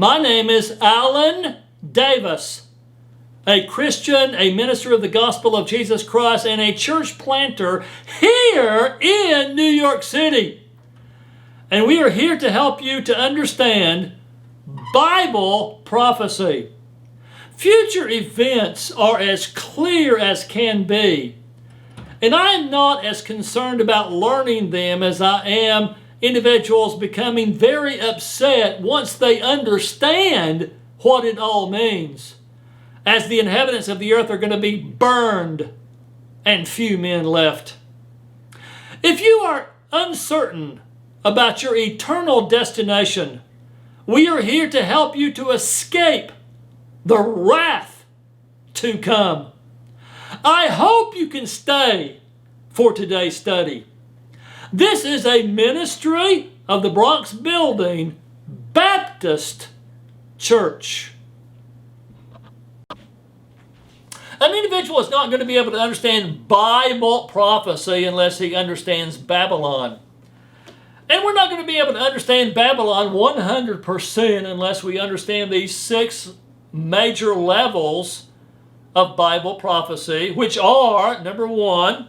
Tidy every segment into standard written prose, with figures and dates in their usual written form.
My name is Alan Davis, a Christian, a minister of the gospel of Jesus Christ, and a church planter here in New York City. And we are here to help you to understand Bible prophecy. Future events are as clear as can be. And I am not as concerned about learning them as I am individuals becoming very upset once they understand what it all means, as the inhabitants of the earth are going to be burned and few men left. If you are uncertain about your eternal destination, we are here to help you to escape the wrath to come. I hope you can stay for today's study. This is a ministry of the Bronx Building Baptist Church. An individual is not going to be able to understand Bible prophecy unless he understands Babylon. And we're not going to be able to understand Babylon 100% unless we understand these 6 major levels of Bible prophecy, which are, number 1,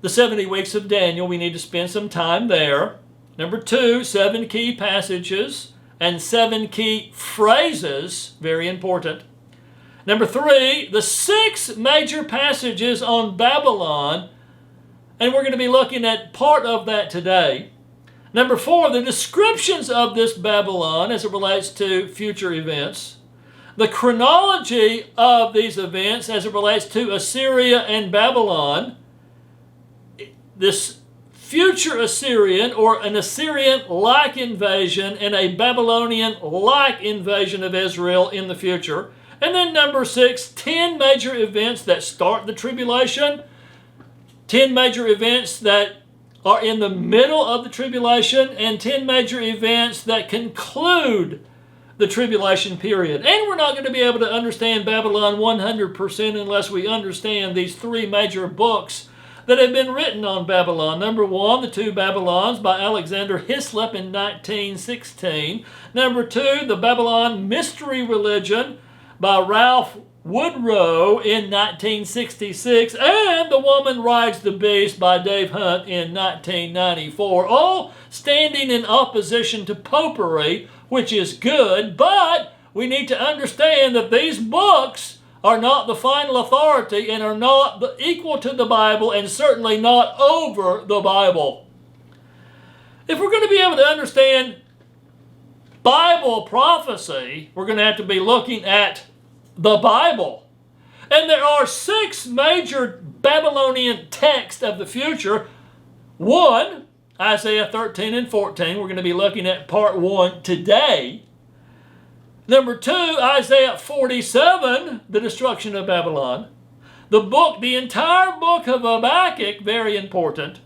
the 70 weeks of Daniel. We need to spend some time there. Number 2, 7 key passages and 7 key phrases, very important. Number 3, the 6 major passages on Babylon, and we're going to be looking at part of that today. Number 4, the descriptions of this Babylon as it relates to future events. The chronology of these events as it relates to Assyria and Babylon. This future Assyrian or an Assyrian-like invasion and a Babylonian-like invasion of Israel in the future. And then number 6, 10 major events that start the tribulation, 10 major events that are in the middle of the tribulation, and 10 major events that conclude the tribulation period. And we're not going to be able to understand Babylon 100% unless we understand these 3 major books that have been written on Babylon. Number 1, The Two Babylons by Alexander Hislop in 1916. Number 2, The Babylon Mystery Religion by Ralph Woodrow in 1966. And The Woman Rides the Beast by Dave Hunt in 1994. All standing in opposition to popery, which is good, but we need to understand that these books are not the final authority and are not equal to the Bible and certainly not over the Bible. If we're going to be able to understand Bible prophecy, we're going to have to be looking at the Bible. And there are 6 major Babylonian texts of the future. 1, Isaiah 13 and 14. We're going to be looking at part 1 today. Number 2, Isaiah 47, the destruction of Babylon. The entire book of Habakkuk, very important.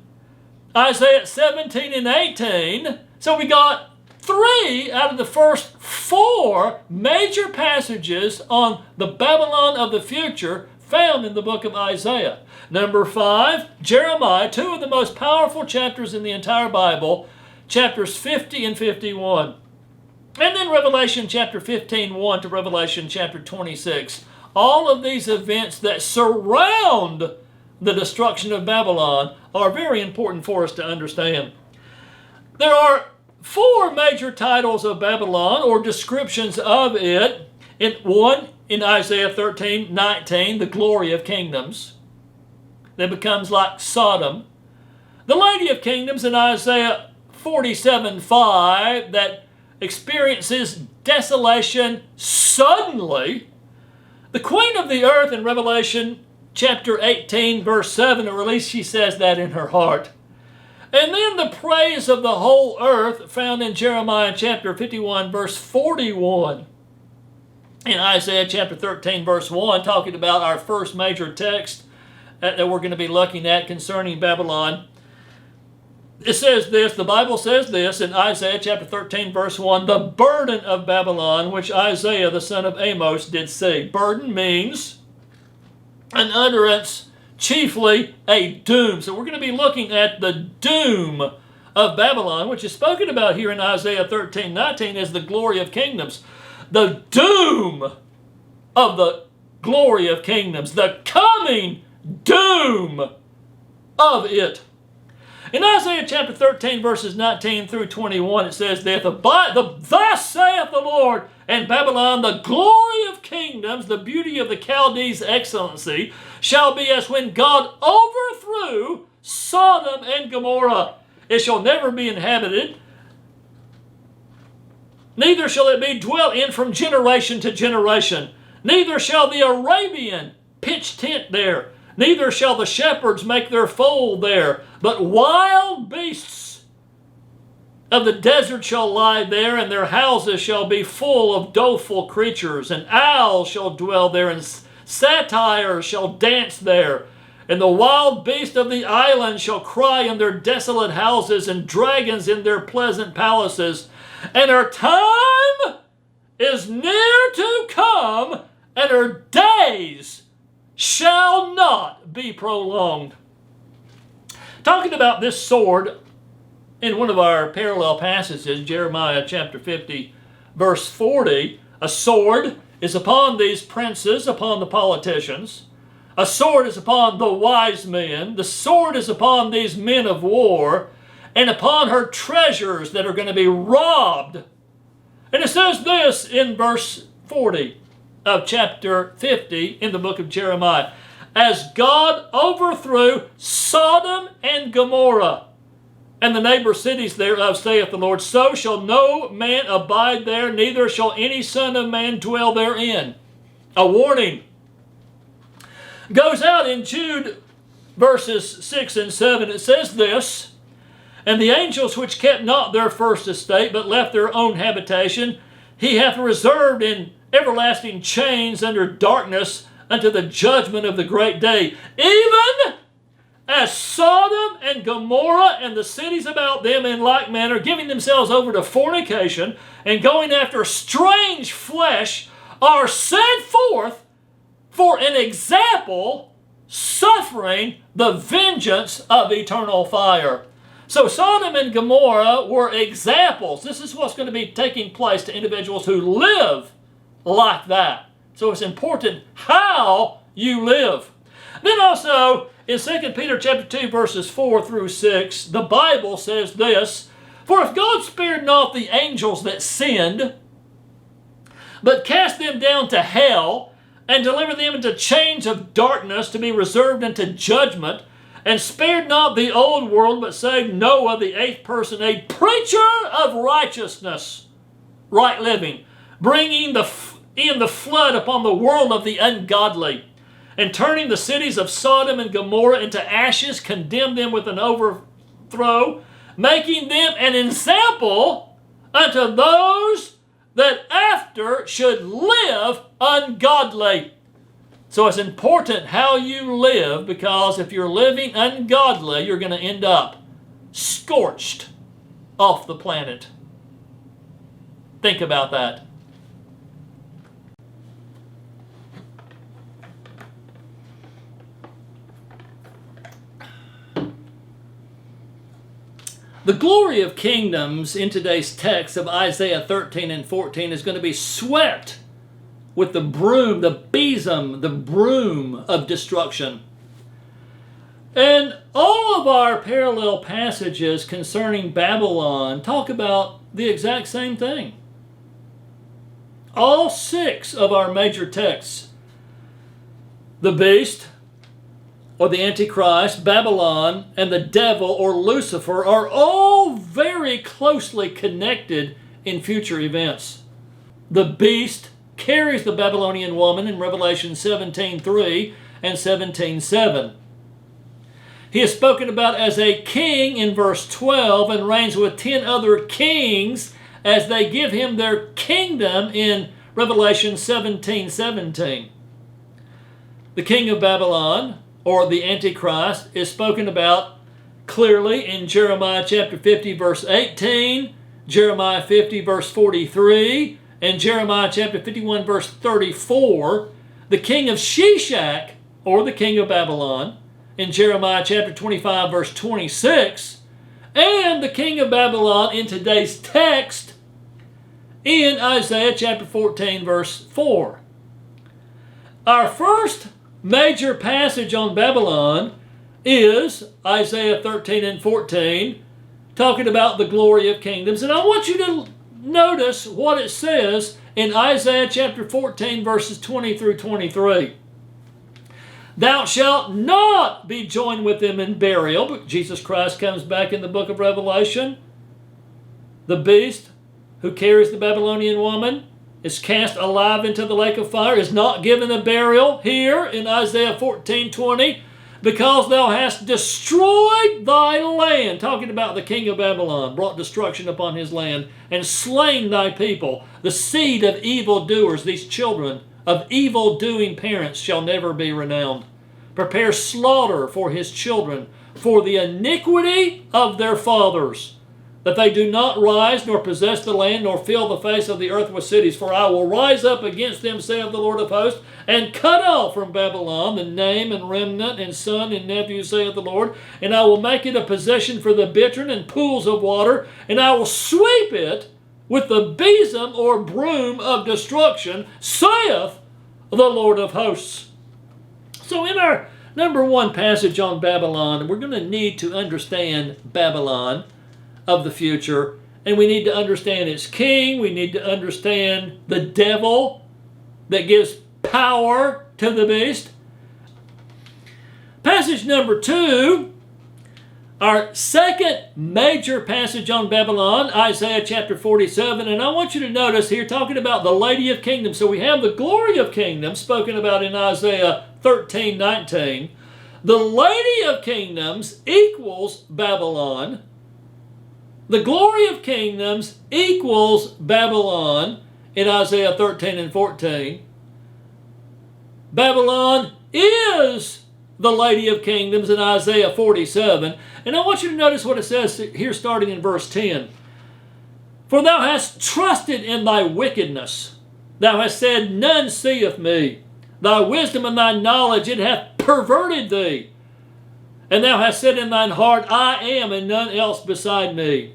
Isaiah 17 and 18. So we got 3 out of the first 4 major passages on the Babylon of the future found in the book of Isaiah. Number 5, Jeremiah, 2 of the most powerful chapters in the entire Bible, chapters 50 and 51. And then Revelation chapter 15:1 to Revelation chapter 26. All of these events that surround the destruction of Babylon are very important for us to understand. There are 4 major titles of Babylon or descriptions of it. One, in Isaiah 13:19, the glory of kingdoms. That becomes like Sodom. The lady of kingdoms in Isaiah 47:5, that experiences desolation suddenly. The queen of the earth in Revelation chapter 18 verse 7, or at least she says that in her heart. And then the praise of the whole earth found in Jeremiah chapter 51 verse 41. In Isaiah chapter 13 verse 1, talking about our first major text that we're going to be looking at concerning Babylon. It says this, the Bible says this in Isaiah chapter 13 verse 1, the burden of Babylon which Isaiah the son of Amos did see. Burden means an utterance, chiefly a doom. So we're going to be looking at the doom of Babylon, which is spoken about here in Isaiah 13:19 as the glory of kingdoms. The doom of the glory of kingdoms. The coming doom of it. In Isaiah chapter 13, verses 19 through 21, it says that thus saith the Lord, and Babylon, the glory of kingdoms, the beauty of the Chaldees' excellency, shall be as when God overthrew Sodom and Gomorrah. It shall never be inhabited, neither shall it be dwelt in from generation to generation. Neither shall the Arabian pitch tent there, neither shall the shepherds make their fold there, but wild beasts of the desert shall lie there, and their houses shall be full of doleful creatures, and owls shall dwell there, and satyrs shall dance there. And the wild beasts of the island shall cry in their desolate houses, and dragons in their pleasant palaces. And her time is near to come, and her days shall not be prolonged. Talking about this sword in one of our parallel passages, Jeremiah chapter 50, verse 40, a sword is upon these princes, upon the politicians. A sword is upon the wise men. The sword is upon these men of war, and upon her treasures that are going to be robbed. And it says this in verse 40 of chapter 50 in the book of Jeremiah. As God overthrew Sodom and Gomorrah, and the neighbor cities thereof, saith the Lord, so shall no man abide there, neither shall any son of man dwell therein. A warning goes out in Jude verses 6 and 7. It says this, and the angels which kept not their first estate, but left their own habitation, he hath reserved in everlasting chains under darkness unto the judgment of the great day. Even as Sodom and Gomorrah and the cities about them in like manner, giving themselves over to fornication and going after strange flesh, are set forth for an example, suffering the vengeance of eternal fire. So Sodom and Gomorrah were examples. This is what's going to be taking place to individuals who live like that. So it's important how you live. Then also, in 2 Peter chapter 2, verses 4 through 6, the Bible says this, for if God spared not the angels that sinned, but cast them down to hell, and delivered them into chains of darkness to be reserved unto judgment, and spared not the old world, but saved Noah, the eighth person, a preacher of righteousness, right living, bringing in the flood upon the world of the ungodly, and turning the cities of Sodom and Gomorrah into ashes, condemned them with an overthrow, making them an example unto those that after should live ungodly. So it's important how you live, because if you're living ungodly, you're going to end up scorched off the planet. Think about that. The glory of kingdoms in today's text of Isaiah 13 and 14 is going to be swept with the broom, the besom, the broom of destruction. And all of our parallel passages concerning Babylon talk about the exact same thing. All 6 of our major texts, the beast, or the Antichrist, Babylon, and the devil, or Lucifer, are all very closely connected in future events. The beast carries the Babylonian woman in Revelation 17:3 and 17:7. He is spoken about as a king in verse 12 and reigns with 10 other kings as they give him their kingdom in Revelation 17:17. The king of Babylon, or the Antichrist, is spoken about clearly in Jeremiah chapter 50 verse 18, Jeremiah 50 verse 43, and Jeremiah chapter 51 verse 34. The king of Shishak, or the king of Babylon, in Jeremiah chapter 25 verse 26, and the king of Babylon in today's text in Isaiah chapter 14, verse 4. Our first major passage on Babylon is Isaiah 13 and 14, talking about the glory of kingdoms. And I want you to notice what it says in Isaiah chapter 14, verses 20 through 23. Thou shalt not be joined with them in burial. But Jesus Christ comes back in the book of Revelation. The beast who carries the Babylonian woman is cast alive into the lake of fire, is not given a burial here in Isaiah 14:20, because thou hast destroyed thy land, talking about the king of Babylon, brought destruction upon his land, and slain thy people, the seed of evildoers, these children of evil-doing parents shall never be renowned. Prepare slaughter for his children, for the iniquity of their fathers, that they do not rise, nor possess the land, nor fill the face of the earth with cities. For I will rise up against them, saith the Lord of hosts, and cut off from Babylon the name and remnant and son and nephew, saith the Lord. And I will make it a possession for the bittern and pools of water, and I will sweep it with the besom or broom of destruction, saith the Lord of hosts. So in our number one passage on Babylon, we're going to need to understand Babylon of the future, and we need to understand its king. We need to understand the devil that gives power to the beast. Passage number 2, our second major passage on Babylon, Isaiah chapter 47, and I want you to notice here talking about the Lady of Kingdoms. So we have the glory of kingdoms spoken about in Isaiah 13:19. The Lady of Kingdoms equals Babylon. The glory of kingdoms equals Babylon in Isaiah 13 and 14. Babylon is the Lady of Kingdoms in Isaiah 47. And I want you to notice what it says here starting in verse 10. For thou hast trusted in thy wickedness. Thou hast said, none seeth me. Thy wisdom and thy knowledge, it hath perverted thee. And thou hast said in thine heart, I am, and none else beside me.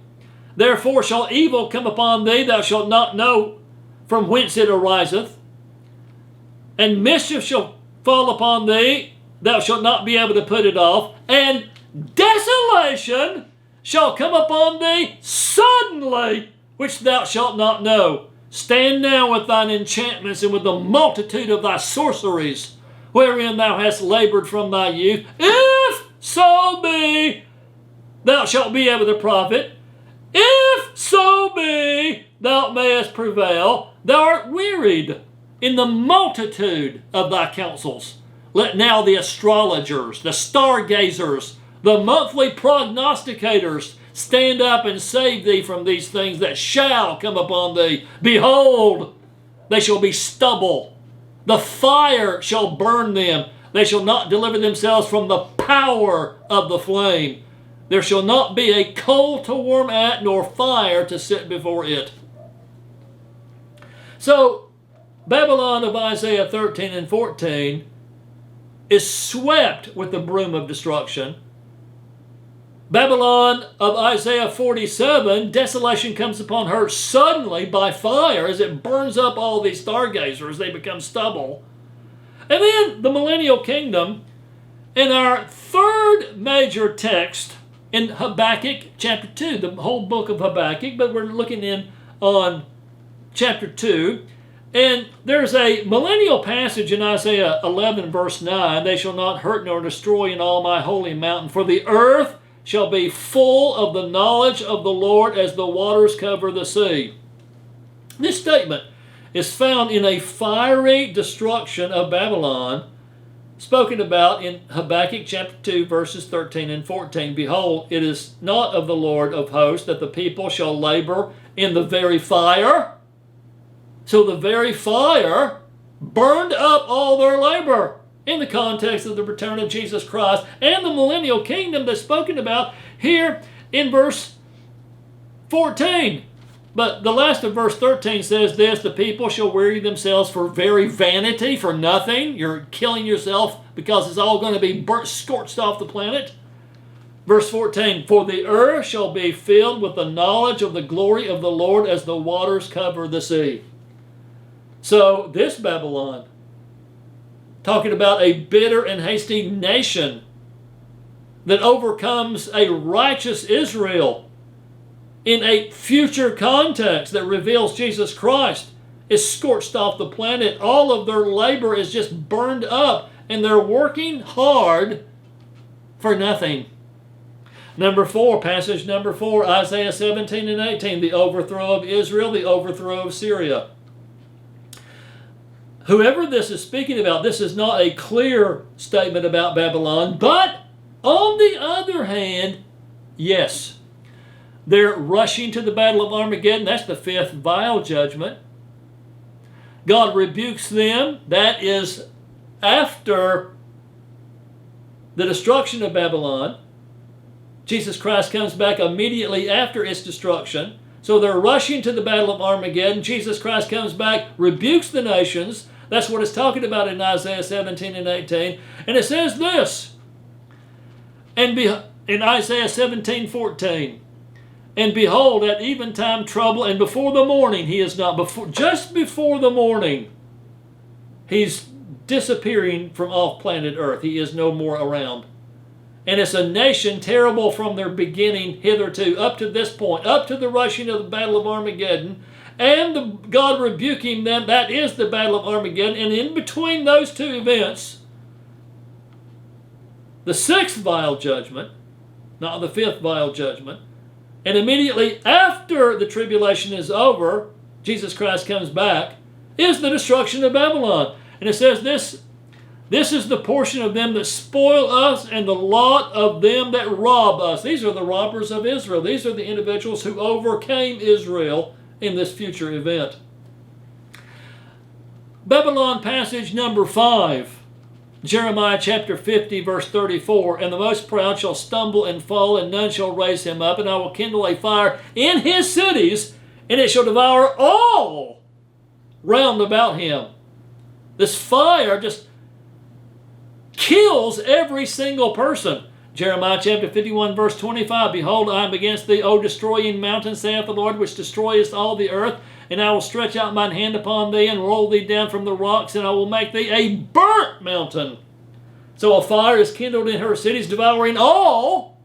Therefore shall evil come upon thee, thou shalt not know from whence it ariseth. And mischief shall fall upon thee, thou shalt not be able to put it off. And desolation shall come upon thee suddenly, which thou shalt not know. Stand now with thine enchantments and with the multitude of thy sorceries, wherein thou hast labored from thy youth. If so be thou shalt be able to profit, if so be thou mayest prevail, thou art wearied in the multitude of thy counsels. Let now the astrologers, the stargazers, the monthly prognosticators stand up and save thee from these things that shall come upon thee. Behold, they shall be stubble. The fire shall burn them. They shall not deliver themselves from the power of the flame. There shall not be a coal to warm at, nor fire to sit before it. So, Babylon of Isaiah 13 and 14 is swept with the broom of destruction. Babylon of Isaiah 47, desolation comes upon her suddenly by fire as it burns up all these stargazers. They become stubble. And then the millennial kingdom, in our third major text in Habakkuk chapter 2, the whole book of Habakkuk, but we're looking in on chapter 2. And there's a millennial passage in Isaiah 11 verse 9, they shall not hurt nor destroy in all my holy mountain, for the earth shall be full of the knowledge of the Lord as the waters cover the sea. This statement is found in a fiery destruction of Babylon, spoken about in Habakkuk chapter 2 verses 13 and 14. Behold, it is not of the Lord of hosts that the people shall labor in the very fire. So the very fire burned up all their labor in the context of the return of Jesus Christ and the millennial kingdom that's spoken about here in verse 14. But the last of verse 13 says this, the people shall weary themselves for very vanity, for nothing. You're killing yourself because it's all going to be burnt, scorched off the planet. Verse 14, for the earth shall be filled with the knowledge of the glory of the Lord as the waters cover the sea. So this Babylon, talking about a bitter and hasty nation that overcomes a righteous Israel in a future context that reveals Jesus Christ, is scorched off the planet. All of their labor is just burned up, and they're working hard for nothing. Number 4, passage number 4, Isaiah 17 and 18, the overthrow of Israel, the overthrow of Syria. Whoever this is speaking about, this is not a clear statement about Babylon, but on the other hand, yes, they're rushing to the battle of Armageddon. That's the 5th vial judgment. God rebukes them. That is after the destruction of Babylon. Jesus Christ comes back immediately after its destruction. So they're rushing to the battle of Armageddon. Jesus Christ comes back, rebukes the nations. That's what it's talking about in Isaiah 17 and 18. And it says this, and in Isaiah 17:14, and behold, at eventime trouble, and before the morning he is not. Just before the morning, he's disappearing from off planet Earth. He is no more around. And it's a nation terrible from their beginning hitherto, up to this point, up to the rushing of the battle of Armageddon, and God rebuking them. That is the battle of Armageddon. And in between those two events, the 6th vial judgment, not the 5th vial judgment, and immediately after the tribulation is over, Jesus Christ comes back, is the destruction of Babylon. And it says this is the portion of them that spoil us and the lot of them that rob us. These are the robbers of Israel. These are the individuals who overcame Israel in this future event. Babylon passage number 5. Jeremiah chapter 50 verse 34, and the most proud shall stumble and fall, and none shall raise him up, and I will kindle a fire in his cities, and it shall devour all round about him. This fire just kills every single person. Jeremiah chapter 51 verse 25, behold, I am against thee, O destroying mountain, saith the Lord, which destroyest all the earth. And I will stretch out mine hand upon thee, and roll thee down from the rocks, and I will make thee a burnt mountain. So a fire is kindled in her cities, devouring all,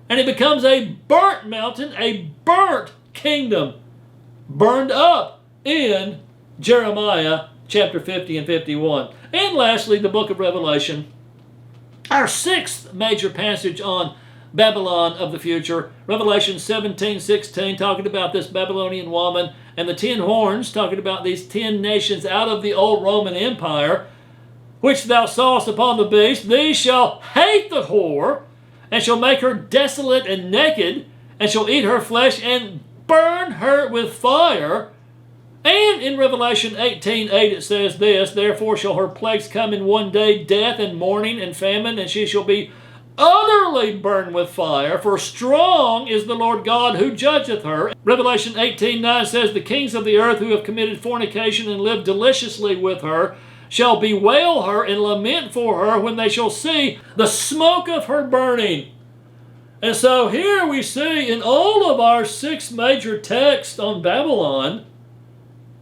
and it becomes a burnt mountain, a burnt kingdom, burned up in Jeremiah chapter 50 and 51. And lastly, the book of Revelation, our 6th major passage on Babylon of the future, Revelation 17:16, talking about this Babylonian woman, and the 10 horns, talking about these 10 nations out of the old Roman Empire, which thou sawest upon the beast. These shall hate the whore, and shall make her desolate and naked, and shall eat her flesh, and burn her with fire. And in Revelation 18:8 it says this, therefore shall her plagues come in one day, death and mourning and famine, and she shall be utterly burned with fire, for strong is the Lord God who judgeth her. Revelation 18:9 says, the kings of the earth who have committed fornication and lived deliciously with her shall bewail her and lament for her when they shall see the smoke of her burning. And so here we see in all of our 6 major texts on Babylon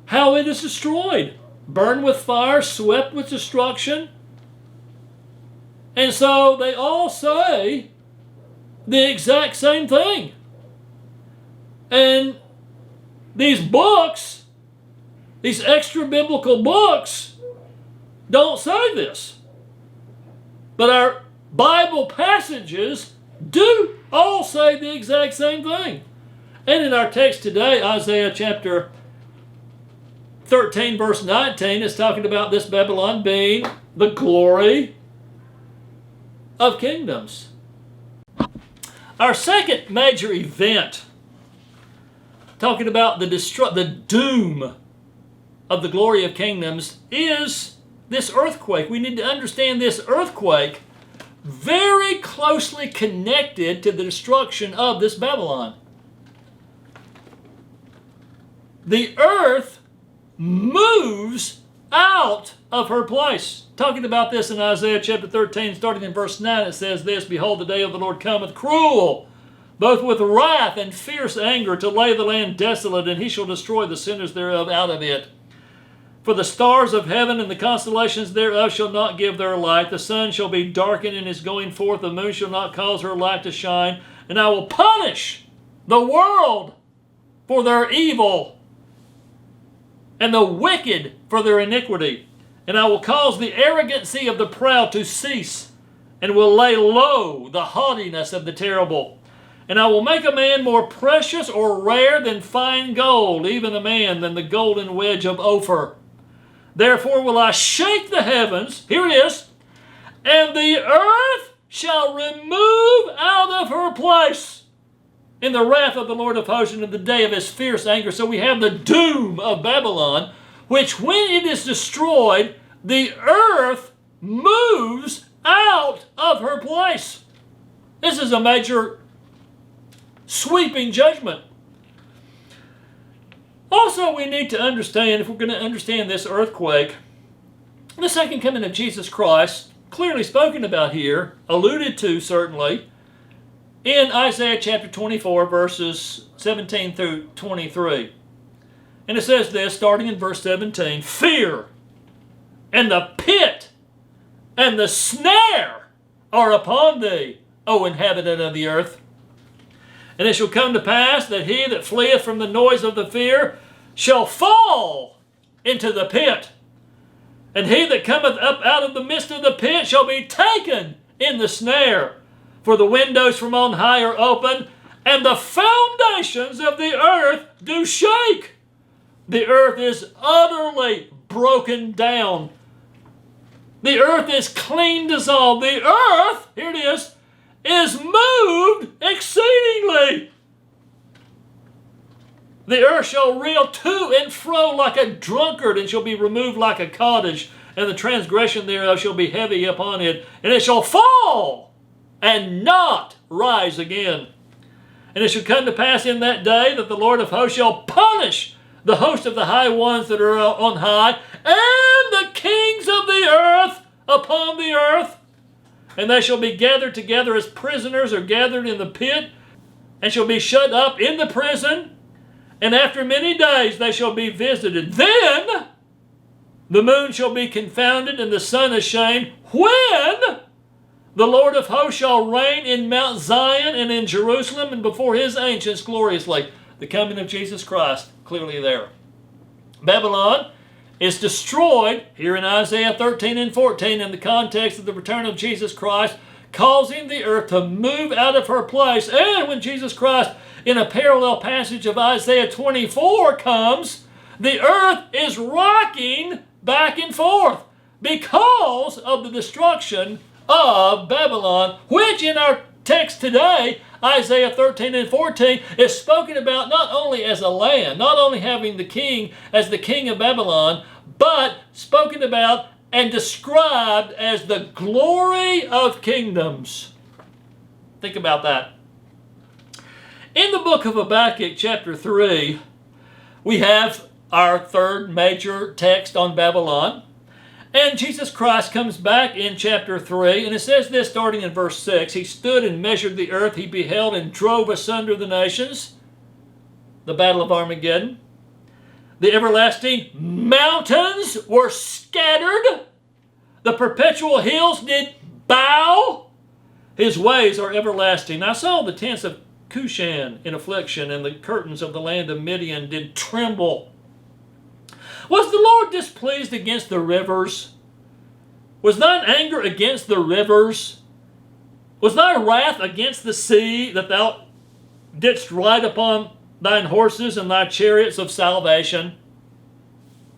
how it is destroyed, burned with fire, swept with destruction. And so they all say the exact same thing. And these books, these extra biblical books, don't say this. But our Bible passages do all say the exact same thing. And in our text today, Isaiah chapter 13 verse 19 is talking about this Babylon being the glory of kingdoms. Our second major event, talking about the doom of the glory of kingdoms, is this earthquake. We need to understand this earthquake very closely connected to the destruction of this Babylon. The earth moves out of her place. Talking about this in Isaiah chapter 13, starting in verse 9, it says this, Behold, the day of the Lord cometh cruel, both with wrath and fierce anger, to lay the land desolate, and he shall destroy the sinners thereof out of it. For the stars of heaven and the constellations thereof shall not give their light. The sun shall be darkened in his going forth. The moon shall not cause her light to shine. And I will punish the world for their evil, and the wicked for their iniquity. And I will cause the arrogancy of the proud to cease, and will lay low the haughtiness of the terrible. And I will make a man more precious or rare than fine gold, even a man than the golden wedge of Ophir. Therefore will I shake the heavens, here it is, and the earth shall remove out of her place in the wrath of the Lord of hosts and in the day of his fierce anger. So we have the doom of Babylon, which when it is destroyed, the earth moves out of her place. This is a major sweeping judgment. Also, we need to understand, if we're going to understand this earthquake, the second coming of Jesus Christ, clearly spoken about here, alluded to certainly, in Isaiah chapter 24, verses 17 through 23. And it says this, starting in verse 17, Fear and the pit and the snare are upon thee, O inhabitant of the earth. And it shall come to pass that he that fleeth from the noise of the fear shall fall into the pit. And he that cometh up out of the midst of the pit shall be taken in the snare. For the windows from on high are open, and the foundations of the earth do shake. The earth is utterly broken down. The earth is clean dissolved. The earth, here it is moved exceedingly. The earth shall reel to and fro like a drunkard, and shall be removed like a cottage, and the transgression thereof shall be heavy upon it, and it shall fall and not rise again. And it shall come to pass in that day that the Lord of hosts shall punish the host of the high ones that are on high, and the kings of the earth upon the earth. And they shall be gathered together as prisoners are gathered in the pit, and shall be shut up in the prison. And after many days they shall be visited. Then the moon shall be confounded, and the sun ashamed, when the Lord of hosts shall reign in Mount Zion and in Jerusalem, and before his ancients gloriously. The coming of Jesus Christ, clearly there. Babylon is destroyed here in Isaiah 13 and 14 in the context of the return of Jesus Christ, causing the earth to move out of her place. And when Jesus Christ, in a parallel passage of Isaiah 24 comes, the earth is rocking back and forth because of the destruction of Babylon, which in our text today, Isaiah 13 and 14, is spoken about not only as a land, not only having the king as the king of Babylon, but spoken about and described as the glory of kingdoms. Think about that. In the book of Habakkuk, chapter 3, we have our third major text on Babylon. And Jesus Christ comes back in chapter 3, and it says this starting in verse 6. He stood and measured the earth. He beheld and drove asunder the nations. The battle of Armageddon. The everlasting mountains were scattered. The perpetual hills did bow. His ways are everlasting. I saw the tents of Cushan in affliction, and the curtains of the land of Midian did tremble. Was the Lord displeased against the rivers? Was thine anger against the rivers? Was thy wrath against the sea, that thou didst ride upon thine horses and thy chariots of salvation?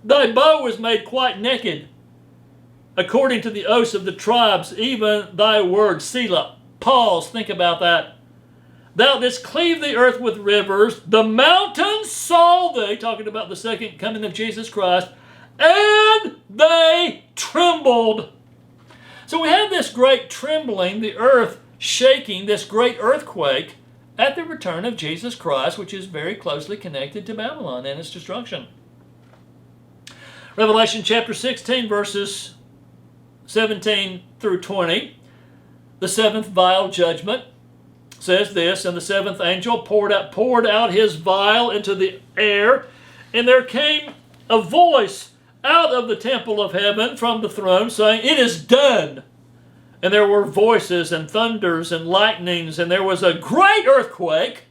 Thy bow was made quite naked, according to the oaths of the tribes, even thy word, Selah. Pause, think about that. Thou didst cleave the earth with rivers. The mountains saw thee, talking about the second coming of Jesus Christ, and they trembled. So we have this great trembling, the earth shaking, this great earthquake at the return of Jesus Christ, which is very closely connected to Babylon and its destruction. Revelation chapter 16, verses 17 through 20. The seventh vial judgment says this, and the seventh angel poured out his vial into the air, and there came a voice out of the temple of heaven from the throne, saying, "It is done." And there were voices and thunders and lightnings, and there was a great earthquake,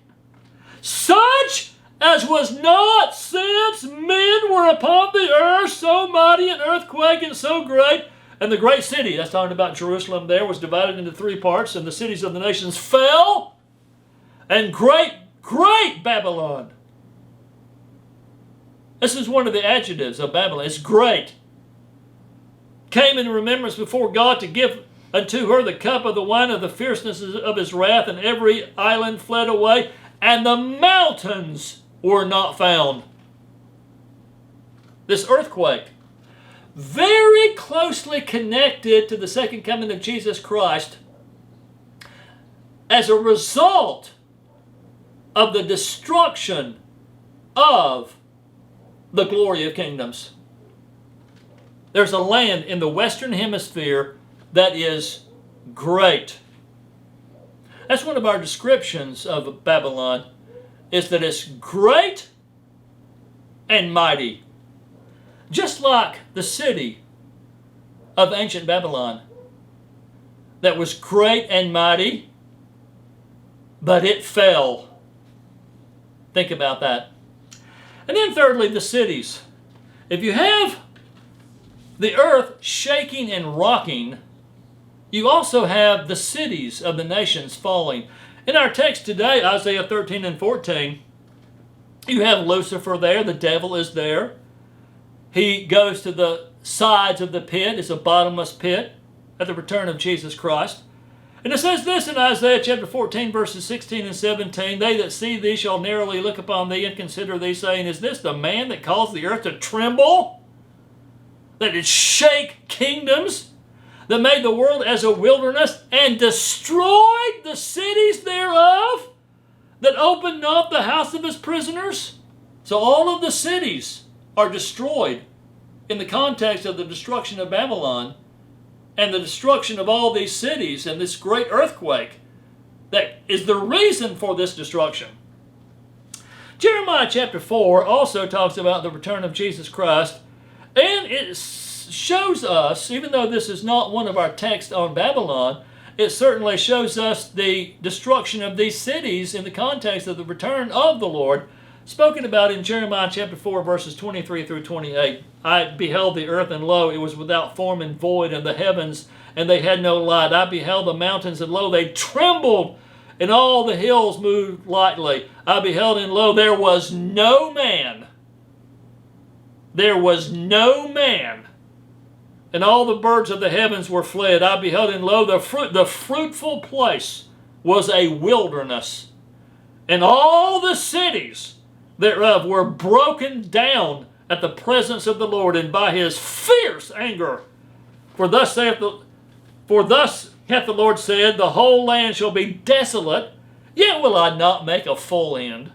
such as was not since men were upon the earth, so mighty an earthquake and so great. And the great city, that's talking about Jerusalem there, was divided into three parts, and the cities of the nations fell, and great Babylon. This is one of the adjectives of Babylon. It's great. Came in remembrance before God to give unto her the cup of the wine of the fierceness of his wrath, and every island fled away, and the mountains were not found. This earthquake, very closely connected to the second coming of Jesus Christ, as a result of the destruction of the glory of kingdoms. There's a land in the Western Hemisphere that is great. That's one of our descriptions of Babylon, is that it's great and mighty. Just like the city of ancient Babylon that was great and mighty, but it fell. Think about that. And then thirdly, the cities. If you have the earth shaking and rocking, you also have the cities of the nations falling. In our text today, Isaiah 13 and 14, you have Lucifer there. The devil is there. He goes to the sides of the pit. It's a bottomless pit at the return of Jesus Christ. And it says this in Isaiah chapter 14, verses 16 and 17, "They that see thee shall narrowly look upon thee and consider thee, saying, Is this the man that caused the earth to tremble? That did shake kingdoms? That made the world as a wilderness, and destroyed the cities thereof? That opened not the house of his prisoners?" So all of the cities are destroyed in the context of the destruction of Babylon and the destruction of all these cities and this great earthquake that is the reason for this destruction. Jeremiah chapter 4 also talks about the return of Jesus Christ, and it shows us, even though this is not one of our texts on Babylon, it certainly shows us the destruction of these cities in the context of the return of the Lord, spoken about in Jeremiah chapter 4, verses 23 through 28. "I beheld the earth, and lo, it was without form and void, and the heavens, and they had no light. I beheld the mountains, and lo, they trembled, and all the hills moved lightly. I beheld, and lo, there was no man. There was no man. And all the birds of the heavens were fled. I beheld, and lo, the fruitful place was a wilderness. And all the cities thereof were broken down at the presence of the Lord, and by his fierce anger. For thus hath the Lord said, The whole land shall be desolate, yet will I not make a full end.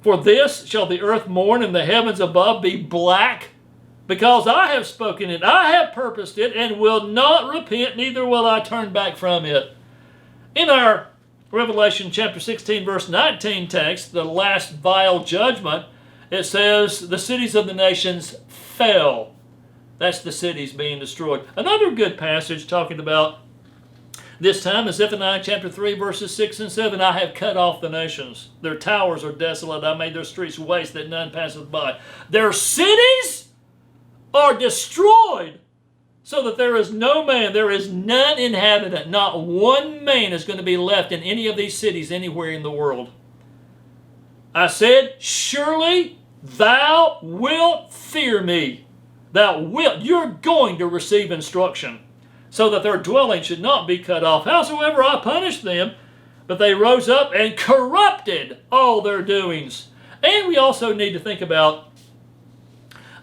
For this shall the earth mourn, and the heavens above be black, because I have spoken it, I have purposed it, and will not repent, neither will I turn back from it." In our Revelation chapter 16, verse 19 text, the last vial judgment, it says, "The cities of the nations fell." That's the cities being destroyed. Another good passage talking about this time is Zephaniah chapter 3, verses 6 and 7. "I have cut off the nations. Their towers are desolate. I made their streets waste, that none passeth by. Their cities are destroyed, so that there is no man, there is none inhabitant, not one man is going to be left in any of these cities anywhere in the world. I said, Surely thou wilt fear me. You're going to receive instruction, so that their dwelling should not be cut off. Howsoever I punished them, but they rose up and corrupted all their doings." And we also need to think about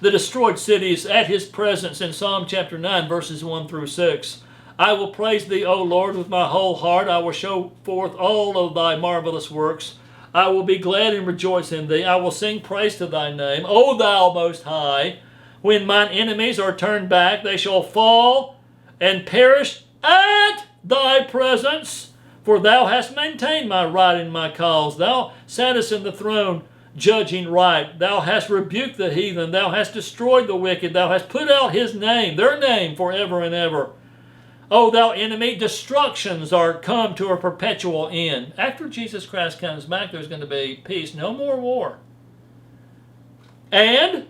the destroyed cities at his presence in Psalm chapter 9, verses 1 through 6. "I will praise thee, O Lord, with my whole heart. I will show forth all of thy marvelous works. I will be glad and rejoice in thee. I will sing praise to thy name, O thou most high. When mine enemies are turned back, they shall fall and perish at thy presence. For thou hast maintained my right and my cause. Thou sattest in the throne, judging right. Thou hast rebuked the heathen. Thou hast destroyed the wicked. Thou hast put out his name, their name, forever and ever. O thou enemy, destructions are come to a perpetual end. After Jesus Christ comes back, there's going to be peace, no more war. And